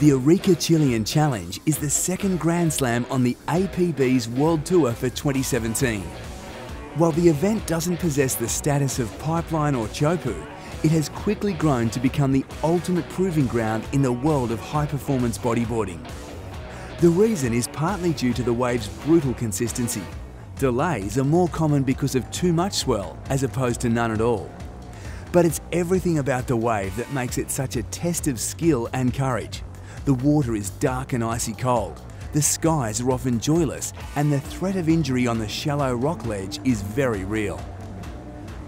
The Arica Chilean Challenge is the second Grand Slam on the APB's World Tour for 2017. While the event doesn't possess the status of Pipeline or Chopu, it has quickly grown to become the ultimate proving ground in the world of high-performance bodyboarding. The reason is partly due to the wave's brutal consistency. Delays are more common because of too much swell as opposed to none at all. But it's everything about the wave that makes it such a test of skill and courage. The water is dark and icy cold, the skies are often joyless, and the threat of injury on the shallow rock ledge is very real.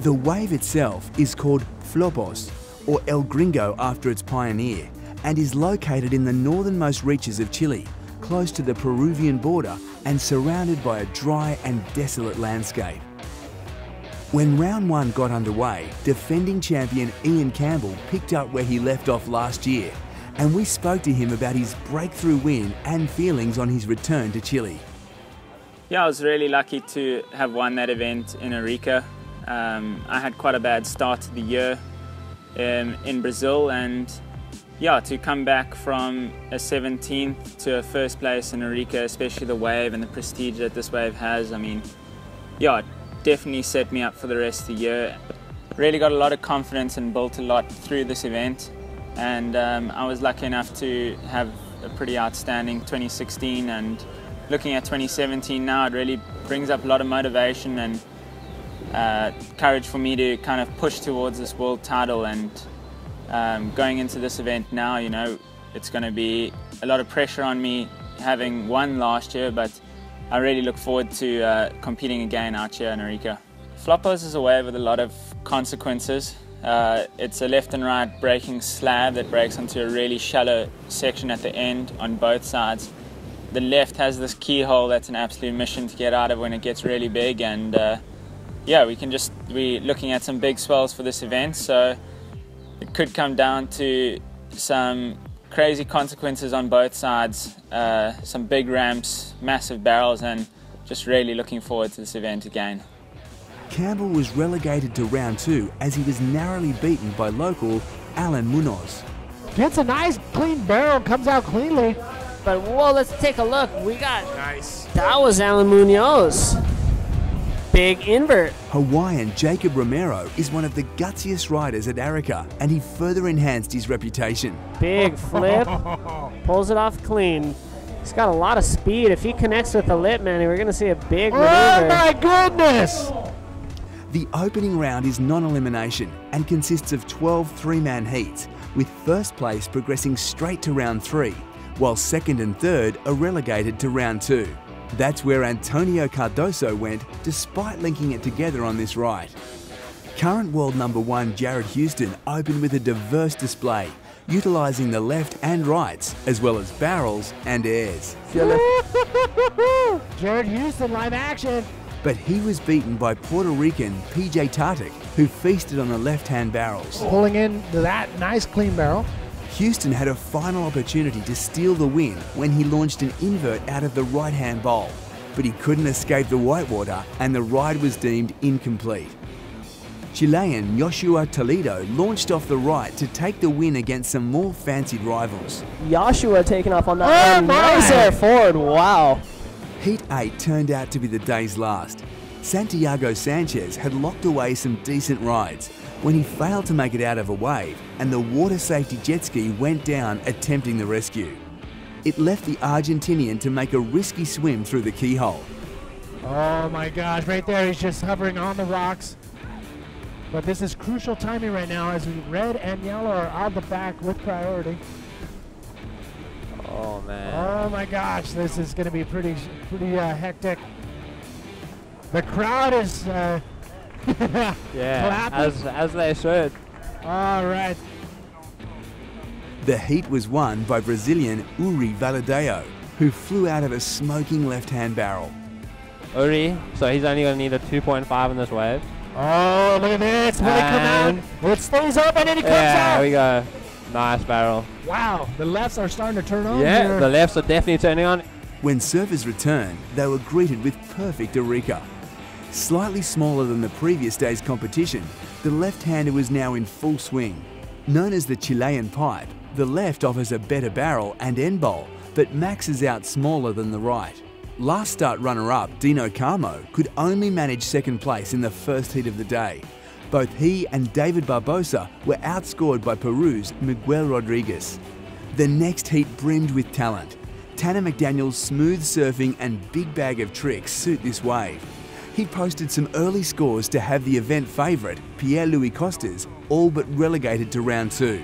The wave itself is called Flopos, or El Gringo after its pioneer, and is located in the northernmost reaches of Chile, close to the Peruvian border and surrounded by a dry and desolate landscape. When round one got underway, defending champion Ian Campbell picked up where he left off last year, and we spoke to him about his breakthrough win and feelings on his return to Chile. Yeah, I was really lucky to have won that event in Arica. I had quite a bad start to the year in Brazil, and yeah, to come back from a 17th to a first place in Arica, especially the wave and the prestige that this wave has, I mean, yeah, it definitely set me up for the rest of the year. Really got a lot of confidence and built a lot through this event. And I was lucky enough to have a pretty outstanding 2016, and looking at 2017 now, it really brings up a lot of motivation and courage for me to kind of push towards this world title. And going into this event now, you know, it's going to be a lot of pressure on me having won last year, but I really look forward to competing again out here in Arica. Flopos is a wave with a lot of consequences. It's a left and right breaking slab that breaks onto a really shallow section at the end on both sides. The left has this keyhole that's an absolute mission to get out of when it gets really big, and yeah, we're looking at some big swells for this event, so it could come down to some crazy consequences on both sides, some big ramps, massive barrels, and just really looking forward to this event again. Campbell was relegated to round two as he was narrowly beaten by local Alan Munoz. Gets a nice clean barrel, comes out cleanly. But whoa, let's take a look. We got, nice. That was Alan Munoz. Big invert. Hawaiian Jacob Romero is one of the gutsiest riders at Arica, and he further enhanced his reputation. Big flip, pulls it off clean. He's got a lot of speed. If he connects with the lip, man, we're gonna see a big maneuver. Oh my goodness! The opening round is non-elimination and consists of 12 three-man heats, with first place progressing straight to round three, while second and third are relegated to round two. That's where Antonio Cardoso went, despite linking it together on this ride. Current world number one Jared Houston opened with a diverse display, utilising the left and rights, as well as barrels and airs. Jared Houston, live action. But he was beaten by Puerto Rican PJ Tartic, who feasted on the left-hand barrels. Pulling in that nice clean barrel. Houston had a final opportunity to steal the win when he launched an invert out of the right-hand bowl, but he couldn't escape the whitewater and the ride was deemed incomplete. Chilean Joshua Toledo launched off the right to take the win against some more fancied rivals. Joshua taking off on that one. Nice air forward, wow. Heat 8 turned out to be the day's last. Santiago Sanchez had locked away some decent rides when he failed to make it out of a wave, and the water safety jet ski went down attempting the rescue. It left the Argentinian to make a risky swim through the keyhole. Oh my gosh, right there, he's just hovering on the rocks. But this is crucial timing right now as red and yellow are out the back with priority. Oh man. Oh my gosh, this is going to be pretty hectic. The crowd is yeah, clapping. as they should. All right. The heat was won by Brazilian Uri Valadeo, who flew out of a smoking left-hand barrel. Uri, so he's only going to need a 2.5 in this wave. Oh, look at this. Will it come out? It stays open and it comes out. There we go. Nice barrel. Wow, the lefts are starting to turn on. Yeah, here. the lefts are definitely turning on. When servers returned, they were greeted with perfect Arica. Slightly smaller than the previous day's competition, the left-hander was now in full swing. Known as the Chilean pipe, The left offers a better barrel and end bowl, but maxes out smaller than the right. Last start runner-up Dino Carmo could only manage second place in the first heat of the day. Both he and David Barbosa were outscored by Peru's Miguel Rodriguez. The next heat brimmed with talent. Tanner McDaniel's smooth surfing and big bag of tricks suit this wave. He posted some early scores to have the event favourite, Pierre-Louis Costas, all but relegated to round 2.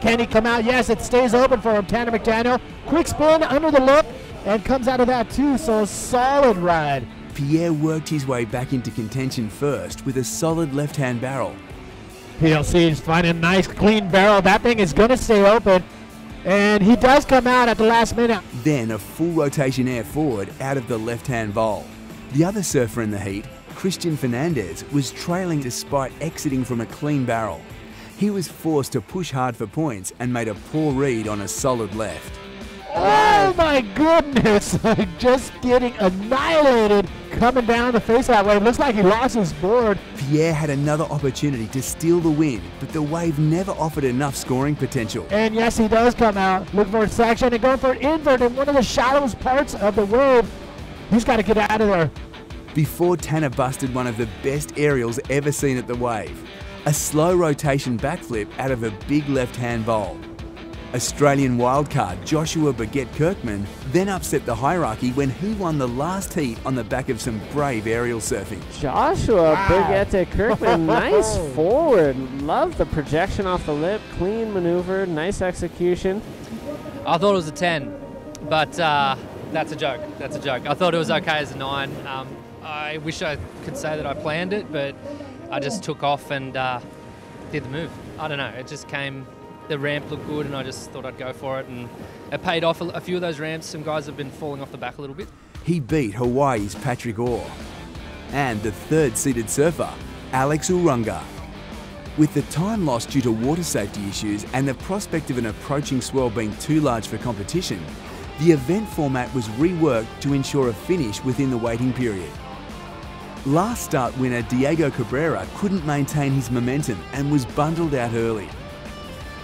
Can he come out? Yes, it stays open for him. Tanner McDaniel, quick spin under the lip, and comes out of that too, so a solid ride. Pierre worked his way back into contention first with a solid left-hand barrel. PLC is finding a nice clean barrel. That thing is going to stay open, and he does come out at the last minute. Then a full rotation air forward out of the left-hand bowl. The other surfer in the heat, Christian Fernandez, was trailing despite exiting from a clean barrel. He was forced to push hard for points and made a poor read on a solid left. Oh my goodness! Just getting annihilated coming down the face that way. Looks like he lost his board. Pierre had another opportunity to steal the win, but the wave never offered enough scoring potential. And yes, he does come out, looking for a section and going for an invert in one of the shallowest parts of the wave. He's got to get out of there. Before Tanner busted one of the best aerials ever seen at the wave. A slow rotation backflip out of a big left-hand bowl. Australian wildcard Joshua Baguette-Kirkman then upset the hierarchy when he won the last heat on the back of some brave aerial surfing. Joshua Baguette-Kirkman, nice forward. Love the projection off the lip, clean maneuver, nice execution. I thought it was a 10, but that's a joke. That's a joke. I thought it was okay as a 9. I wish I could say that I planned it, but I just took off and did the move. I don't know. It just came. The ramp looked good, and I just thought I'd go for it, and it paid off. A few of those ramps, some guys have been falling off the back a little bit. He beat Hawaii's Patrick Orr and the third-seeded surfer, Alex Urunga. With the time lost due to water safety issues and the prospect of an approaching swell being too large for competition, the event format was reworked to ensure a finish within the waiting period. Last start winner Diego Cabrera couldn't maintain his momentum and was bundled out early.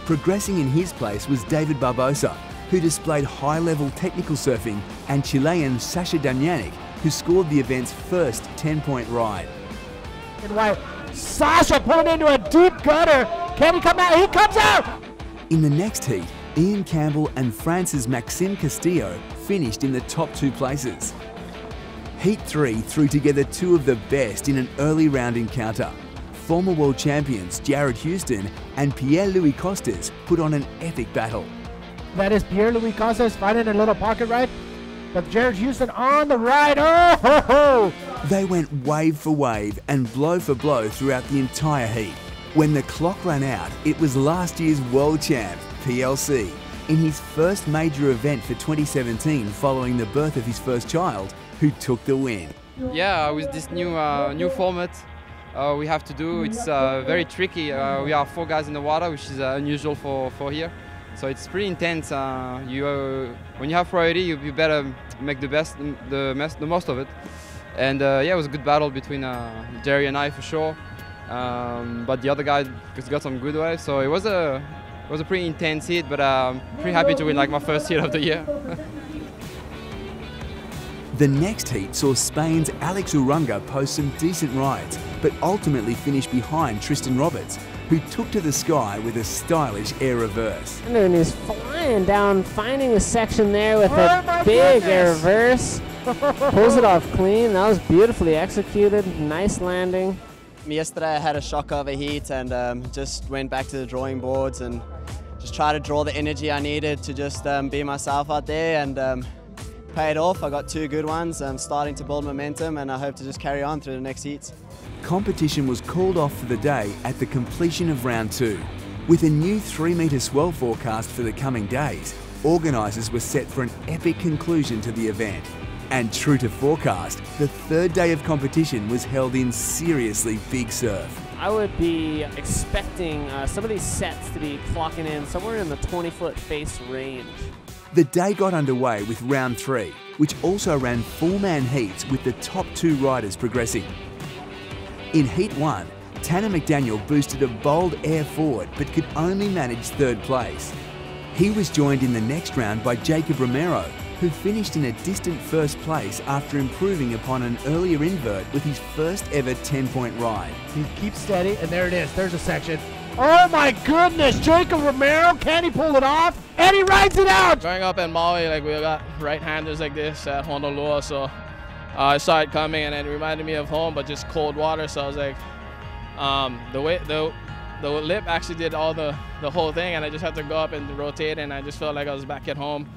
Progressing in his place was David Barbosa, who displayed high-level technical surfing, and Chilean Sasha Damjanic, who scored the event's first 10-point ride. And why Sasha pulling into a deep gutter. Can he come out? He comes out! In the next heat, Ian Campbell and France's Maxime Castillo finished in the top 2 places. Heat 3 threw together 2 of the best in an early round encounter. Former world champions Jared Houston and Pierre-Louis Costas put on an epic battle. That is Pierre-Louis Costas finding a little pocket ride, but Jared Houston on the ride. Oh, ho, ho. They went wave for wave and blow for blow throughout the entire heat. When the clock ran out, it was last year's world champ, PLC, in his first major event for 2017 following the birth of his first child, who took the win. Yeah, with this new format, we have to do. It's very tricky. We are 4 guys in the water, which is unusual for here. So it's pretty intense. When you have priority, you better make the most of it. And yeah, it was a good battle between Jerry and I for sure. But the other guy just got some good waves. So it was a pretty intense hit. But I'm pretty happy to win like my first hit of the year. The next heat saw Spain's Alex Urunga post some decent rides, but ultimately finished behind Tristan Roberts, who took to the sky with a stylish air reverse. And he's flying down, finding a section there with a big air reverse. Pulls it off clean. That was beautifully executed. Nice landing. Yesterday I had a shock overheat and just went back to the drawing boards and just tried to draw the energy I needed to just be myself out there, and paid off. I got 2 good ones. I'm starting to build momentum, and I hope to just carry on through the next heats. Competition was called off for the day at the completion of round 2. With a new 3-metre swell forecast for the coming days, organisers were set for an epic conclusion to the event. And true to forecast, the 3rd day of competition was held in seriously big surf. I would be expecting some of these sets to be clocking in somewhere in the 20-foot face range. The day got underway with round 3, which also ran full-man heats with the top 2 riders progressing. In heat 1, Tanner McDaniel boosted a bold air forward but could only manage 3rd place. He was joined in the next round by Jacob Romero, who finished in a distant first place after improving upon an earlier invert with his first ever 10-point ride. He keeps steady, and there it is. There's a section. Oh my goodness, Jacob Romero, can he pull it off? And he rides it out! Growing up in Maui, like, we got right-handers like this at Honolulu, so I saw it coming, and it reminded me of home, but just cold water. So I was like, the lip actually did all the whole thing, and I just had to go up and rotate, and I just felt like I was back at home.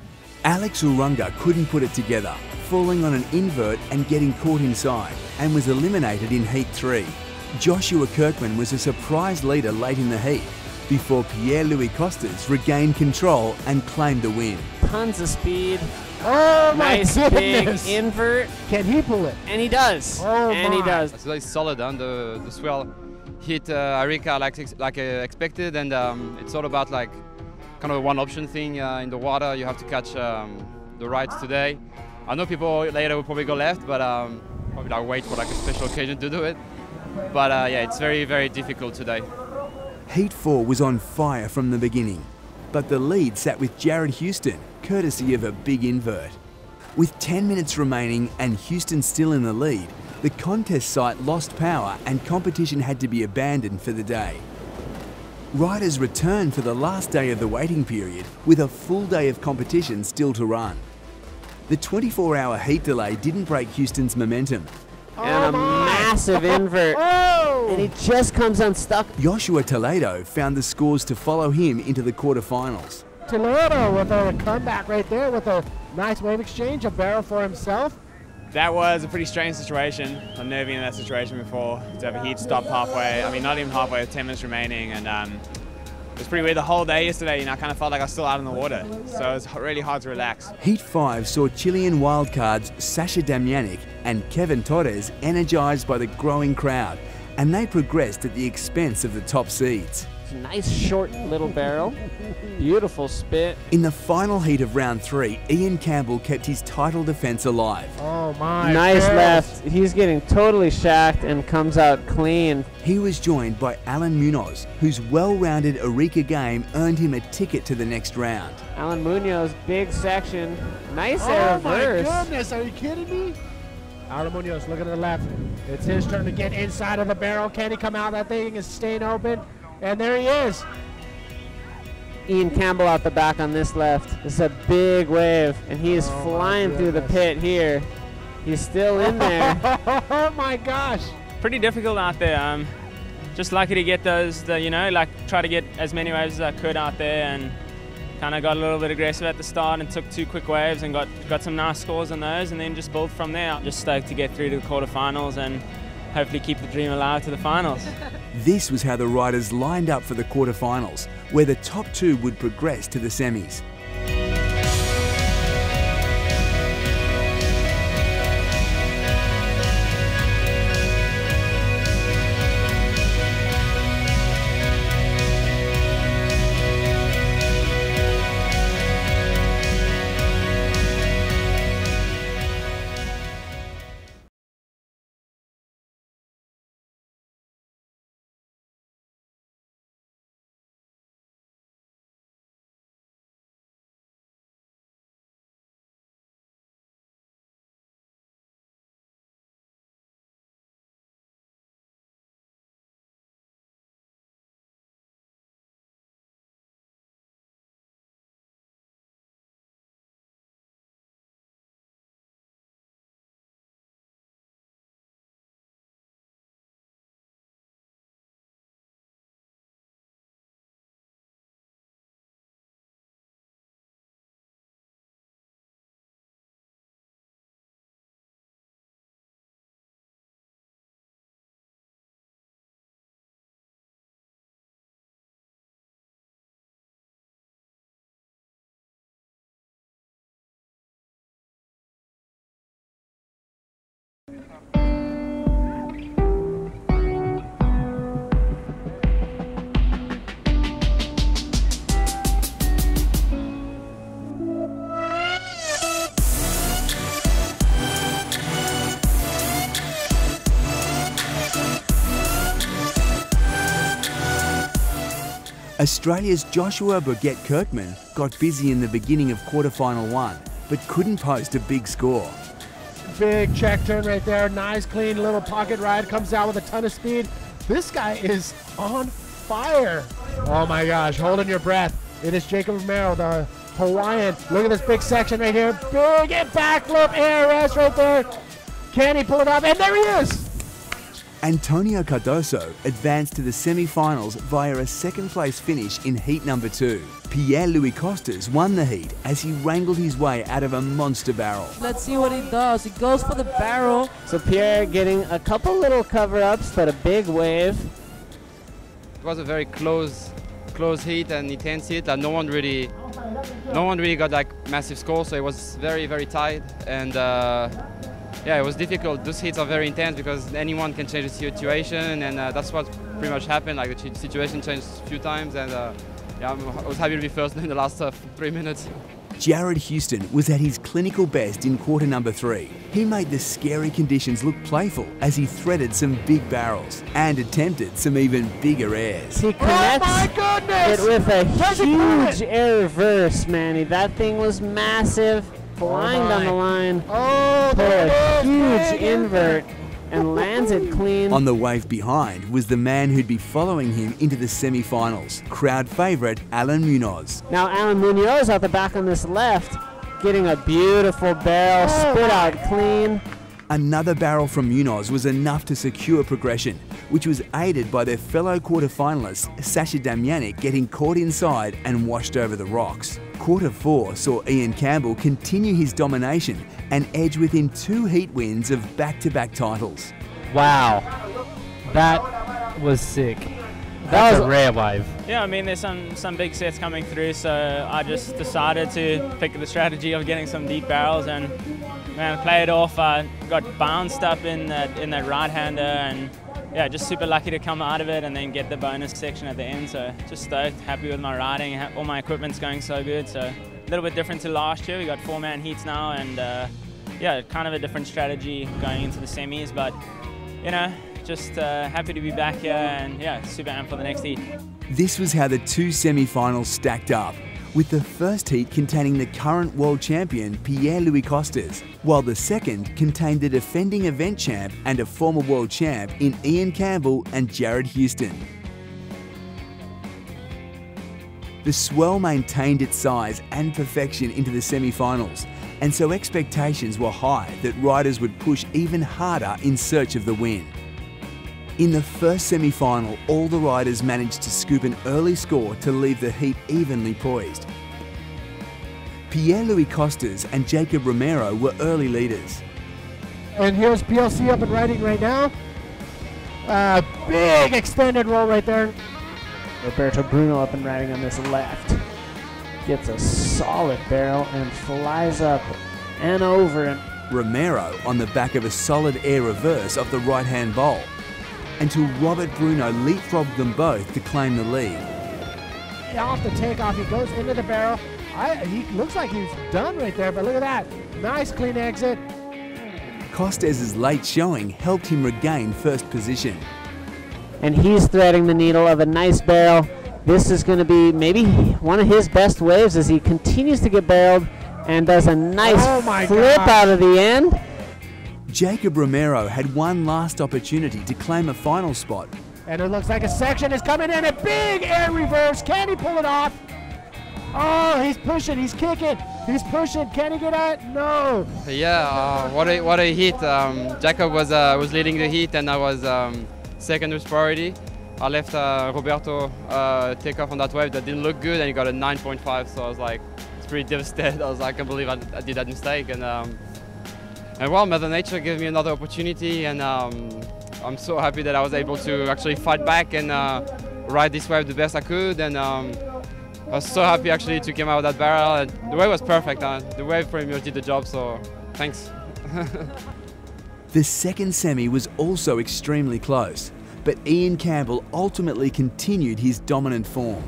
Alex Urunga couldn't put it together, falling on an invert and getting caught inside, and was eliminated in Heat 3. Joshua Kirkman was a surprise leader late in the heat, before Pierre-Louis Costas regained control and claimed the win. Tons of speed. Oh my nice goodness. big invert. Can he pull it? And he does. Oh and my. he does. It's very solid, and the swell hit Arica like expected, and it's all about like kind of a one-option thing in the water. You have to catch the rides today. I know people later will probably go left, but probably like wait for like a special occasion to do it. But yeah, it's very, very difficult today. Heat 4 was on fire from the beginning, but the lead sat with Jared Houston, courtesy of a big invert. With 10 minutes remaining and Houston still in the lead, the contest site lost power and competition had to be abandoned for the day. Riders returned for the last day of the waiting period with a full day of competition still to run. The 24-hour heat delay didn't break Houston's momentum. And a massive invert. Oh! And he just comes unstuck. Joshua Toledo found the scores to follow him into the quarterfinals. Toledo with a comeback right there with a nice wave exchange, a barrel for himself. That was a pretty strange situation. I've never been in that situation before. To have a heat stop halfway, I mean not even halfway, with 10 minutes remaining, and it was pretty weird the whole day yesterday. I kind of felt like I was still out in the water, so it was really hard to relax. Heat 5 saw Chilean wildcards Sasha Damjanic and Kevin Torres energised by the growing crowd, and they progressed at the expense of the top seeds. Nice short little barrel. Beautiful spit. In the final heat of round 3, Ian Campbell kept his title defence alive. Oh my Nice goodness. left. He's getting totally shacked and comes out clean. He was joined by Alan Munoz, whose well-rounded Arica game earned him a ticket to the next round. Alan Munoz, big section. Nice Oh air my reverse. goodness, are you kidding me? Alan Munoz looking to the left. It's his turn to get inside of the barrel. Can he come out? That thing is staying open. And there he is. Ian Campbell out the back on this left. This is a big wave, and he is flying through the pit here. He's still in there. Oh my gosh. Pretty difficult out there. Just lucky to get those, try to get as many waves as I could out there, and kind of got a little bit aggressive at the start and took 2 quick waves and got some nice scores on those, and then just built from there. Just stoked to get through to the quarterfinals and hopefully keep the dream alive to the finals. This was how the riders lined up for the quarterfinals, where the top 2 would progress to the semis. Australia's Joshua Bourget-Kirkman got busy in the beginning of quarterfinal 1, but couldn't post a big score. Big check turn right there. Nice, clean little pocket ride. Comes out with a ton of speed. This guy is on fire. Oh my gosh, holding your breath. It is Jacob Romero, the Hawaiian. Look at this big section right here. Big backflip ARS right there. Can he pull it up? And there he is. Antonio Cardoso advanced to the semi-finals via a second-place finish in heat number 2. Pierre-Louis Costas won the heat as he wrangled his way out of a monster barrel. Let's see what he does. He goes for the barrel. So Pierre getting a couple little cover-ups, but a big wave. It was a very close heat and intense heat. No one really got like massive scores, so it was very, very tight. And yeah, it was difficult. Those heats are very intense because anyone can change the situation, and that's what pretty much happened. Like the situation changed a few times, and yeah, I was happy to be first in the last 3 minutes. Jared Houston was at his clinical best in quarter number 3. He made the scary conditions look playful as he threaded some big barrels and attempted some even bigger airs. He connects it with a huge air reverse, Manny. That thing was massive. Flying down the line, pull a huge invert and lands it clean. On the wave behind was the man who'd be following him into the semi-finals, crowd favourite Alan Munoz. Now Alan Munoz out the back on this left, getting a beautiful barrel, spit out clean. Another barrel from Munoz was enough to secure progression, which was aided by their fellow quarter-finalists Sasha Damjanic getting caught inside and washed over the rocks. Quarter 4 saw Ian Campbell continue his domination and edge within 2 heat wins of back-to-back titles. Wow, that was sick. That's a rare wave. Yeah, I mean, there's some big sets coming through, so I just decided to pick the strategy of getting some deep barrels and, man, play it off. I got bounced up in that right-hander, and yeah, just super lucky to come out of it and then get the bonus section at the end. So just stoked, happy with my riding. All my equipment's going so good. So a little bit different to last year. We got 4-man heats now, and yeah, kind of a different strategy going into the semis. But you know, just happy to be back here, and yeah, super amped for the next heat. This was how the 2 semi-finals stacked up, with the first heat containing the current world champion Pierre-Louis Costas, while the second contained the defending event champ and a former world champ in Ian Campbell and Jared Houston. The swell maintained its size and perfection into the semi-finals, and so expectations were high that riders would push even harder in search of the win. In the first semi-final, all the riders managed to scoop an early score to leave the heat evenly poised. Pierre-Louis Costas and Jacob Romero were early leaders. And here's PLC up and riding right now. Big extended roll right there. Roberto Bruno up and riding on this left. Gets a solid barrel and flies up and over him. Romero on the back of a solid air reverse of the right-hand bowl, until Robert Bruno leapfrogged them both to claim the lead. Off the takeoff, he goes into the barrel. He looks like he's done right there, but look at that. Nice clean exit. Costes' late showing helped him regain first position. And he's threading the needle of a nice barrel. This is going to be maybe one of his best waves as he continues to get barreled and does a nice flip out of the end. Jacob Romero had one last opportunity to claim a final spot. And it looks like a section is coming in, a big air reverse. Can he pull it off? Oh, he's pushing, he's kicking, he's pushing. Can he get out? No. Yeah, what a hit. Jacob was leading the heat, and I was second with priority. I left Roberto take off on that wave that didn't look good, and he got a 9.5. So I was like, it's pretty devastated. I was like, I can't believe I did that mistake. And well, Mother Nature gave me another opportunity, and I'm so happy that I was able to actually fight back and ride this wave the best I could. And I was so happy actually to come out of that barrel. And the wave was perfect. The wave pretty much did the job, so thanks. The second semi was also extremely close, but Ian Campbell ultimately continued his dominant form.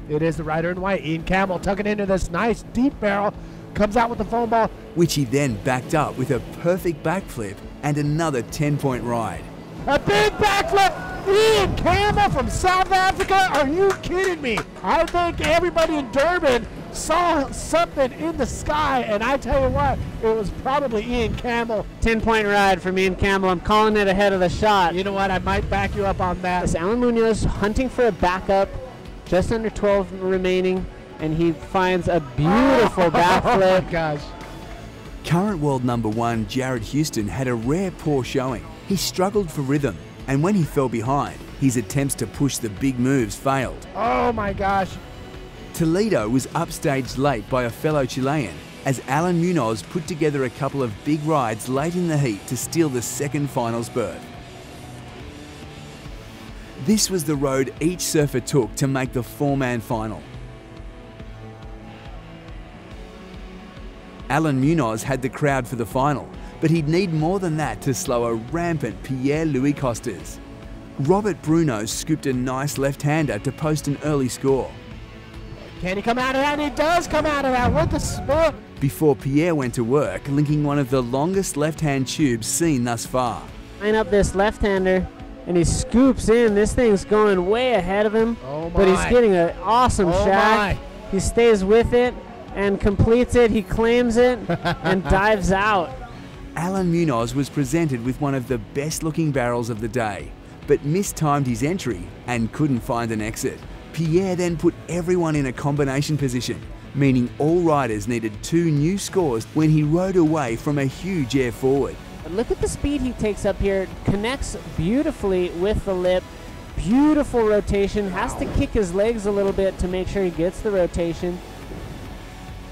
It is the rider in white, Ian Campbell, tucking into this nice deep barrel, comes out with the foam ball. Which he then backed up with a perfect backflip and another 10-point ride. A big backflip! Ian Campbell from South Africa? Are you kidding me? I think everybody in Durban saw something in the sky, and I tell you what, it was probably Ian Campbell. 10-point ride for Ian Campbell. I'm calling it ahead of the shot. You know what? I might back you up on that. It's Alan Munoz hunting for a backup, just under 12 remaining, and he finds a beautiful backflip. Oh my gosh. Current world number 1 Jared Houston had a rare poor showing. He struggled for rhythm, and when he fell behind, his attempts to push the big moves failed. Oh my gosh. Toledo was upstaged late by a fellow Chilean as Alan Munoz put together a couple of big rides late in the heat to steal the second finals berth. This was the road each surfer took to make the 4-man final. Alan Munoz had the crowd for the final, but he'd need more than that to slow a rampant Pierre-Louis Costas. Robert Bruno scooped a nice left-hander to post an early score. Can he come out of that? And he does come out of that. What the sport? Before Pierre went to work, linking one of the longest left-hand tubes seen thus far. Line up this left-hander, and he scoops in. This thing's going way ahead of him, but he's getting an awesome shot. He stays with it and completes it. He claims it and dives out. Alan Munoz was presented with one of the best-looking barrels of the day, but mistimed his entry and couldn't find an exit. Pierre then put everyone in a combination position, meaning all riders needed 2 new scores when he rode away from a huge air forward. Look at the speed he takes up here. Connects beautifully with the lip. Beautiful rotation. Has to kick his legs a little bit to make sure he gets the rotation.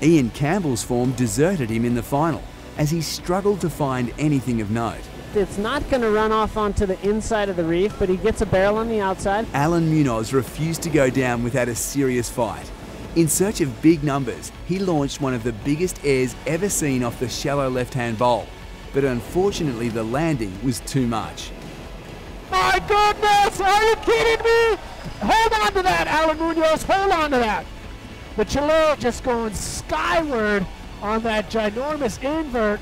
Ian Campbell's form deserted him in the final as he struggled to find anything of note. It's not going to run off onto the inside of the reef, but he gets a barrel on the outside. Alan Munoz refused to go down without a serious fight. In search of big numbers, he launched one of the biggest airs ever seen off the shallow left-hand bowl, but unfortunately the landing was too much. My goodness, are you kidding me? Hold on to that, Alan Munoz, hold on to that. The Chilean just going skyward on that ginormous invert.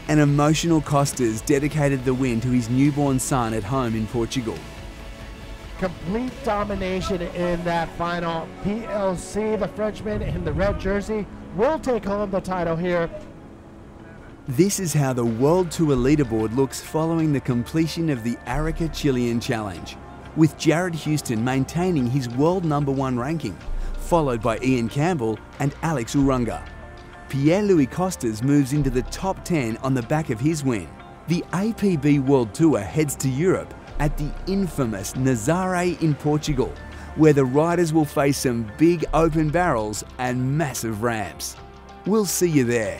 An emotional Costas dedicated the win to his newborn son at home in Portugal. Complete domination in that final. PLC, the Frenchman in the red jersey, will take home the title here. This is how the World Tour leaderboard looks following the completion of the Arica Chilean Challenge, with Jared Houston maintaining his world number 1 ranking, followed by Ian Campbell and Alex Uranga. Pierre-Louis Costas moves into the top 10 on the back of his win. The APB World Tour heads to Europe at the infamous Nazaré in Portugal, where the riders will face some big open barrels and massive ramps. We'll see you there.